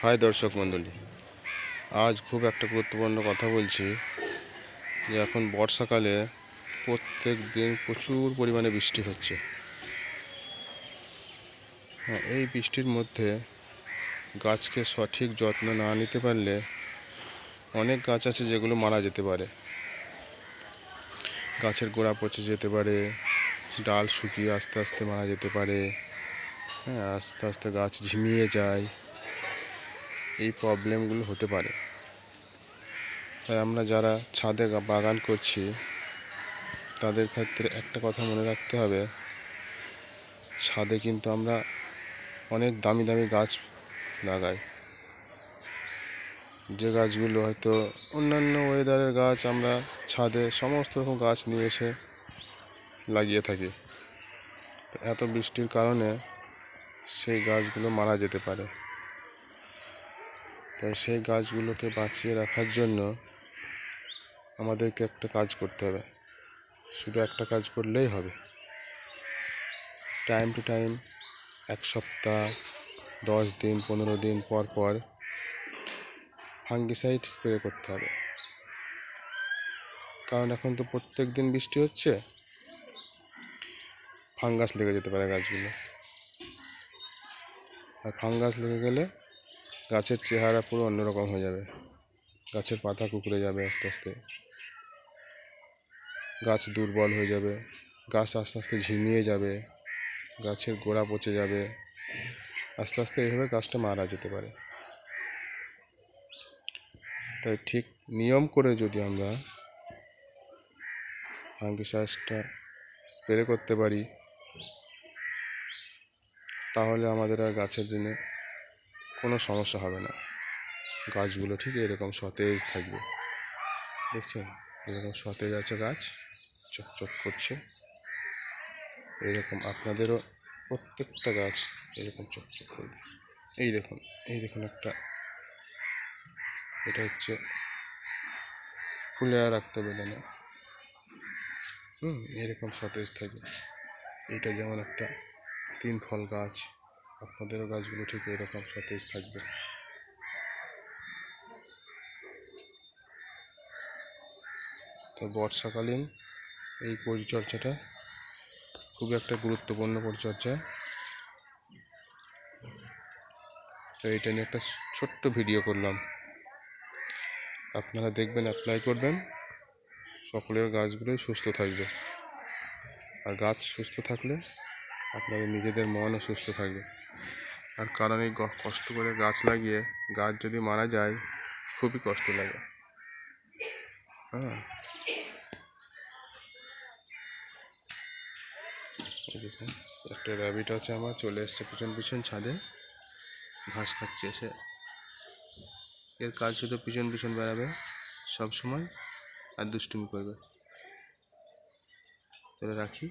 High দর্শক মণ্ডলী, আজ খুব একটা গুরুত্বপূর্ণ কথা বলছি যে এখন বর্ষাকালে প্রত্যেক দিন প্রচুর পরিমাণে বৃষ্টি হচ্ছে। এই বৃষ্টির মধ্যে গাছকে সঠিক যত্ন না নিতে পারলে অনেক গাছ আছে যেগুলো মারা যেতে পারে। গাছের গোড়া পচে যেতে পারে, ডাল শুকিয়ে আস্তে আস্তে মারা যেতে পারে, আস্তে আস্তে গাছ ঝিমিয়ে যায়। এই প্রবলেমগুলো হতে পারে। তাই আমরা যারা ছাদে বাগান করছি তাদের ক্ষেত্রে একটা কথা মনে রাখতে হবে, ছাদে কিন্তু আমরা অনেক দামি দামি গাছ লাগাই, যে গাছগুলো হয়তো অন্যান্য ওয়েদারের গাছ আমরা ছাদে সমস্ত রকম গাছ নিয়ে এসে লাগিয়ে থাকি। এত বৃষ্টির কারণে সেই গাছগুলো মারা যেতে পারে। তাই সেই গাছগুলোকে বাঁচিয়ে রাখার জন্য আমাদেরকে একটা কাজ করতে হবে। শুধু একটা কাজ করলেই হবে। টাইম টু টাইম, 1 সপ্তাহ, 10 দিন, 15 দিন পর পর ফাঙ্গিসাইড স্প্রে করতে হবে। কারণ এখন তো প্রত্যেক দিন বৃষ্টি হচ্ছে, ফাঙ্গাস লেগে যেতে পারে গাছগুলো। আর ফাঙ্গাস লেগে গেলে গাছের চেহারা পুরো অন্যরকম হয়ে যাবে, গাছের পাতা কুঁকড়ে যাবে, আস্তে আস্তে গাছ দুর্বল হয়ে যাবে, গাছ আস্তে আস্তে ঝিমিয়ে যাবে, গাছের গোড়া পচে যাবে, আস্তে আস্তে এইভাবে গাছটা মারা যেতে পারে। তাই ঠিক নিয়ম করে যদি আমরা ফাঙ্গিসাইডটা স্প্রে করতে পারি তাহলে আমাদের আর গাছের দিনে কোনো সমস্যা হবে না। গাছগুলো ঠিক এরকম সতেজ থাকবে। দেখছেন, এরকম সতেজ আছে গাছ, চকচক করছে। এরকম আপনাদেরও প্রত্যেকটা গাছ এরকম চকচক করবে। এই দেখুন একটা, এটা হচ্ছে ফুলে রাখতে হবে না, এরকম সতেজ থাকবে। এইটা যেমন একটা 3 ফল গাছ, আপনাদেরও গাছগুলো ঠিক এরকম সতেজ থাকবে। তো বর্ষাকালীন এই পরিচর্যাটা খুব একটা গুরুত্বপূর্ণ পরিচর্যা। তো এটা নিয়ে একটা ছোট্ট ভিডিও করলাম, আপনারা দেখবেন, অ্যাপ্লাই করবেন, সকলের গাছগুলোই সুস্থ থাকবে। আর গাছ সুস্থ থাকলে আপনাদের নিজেদের মনও সুস্থ থাকবে। আর কারণ এই কষ্ট করে গাছ লাগিয়ে গাছ যদি মারা যায় খুবই কষ্ট লাগে। দেখুন, একটা র্যাবিট আছে আমার, চলে এসছে পিছন পিছন ছাদে, ঘাস খাচ্ছে এসে। এর কাজ শুধু পিছন পিছন বেড়াবে সব সময় আর দুষ্টুমি করবে। চলে রাখি।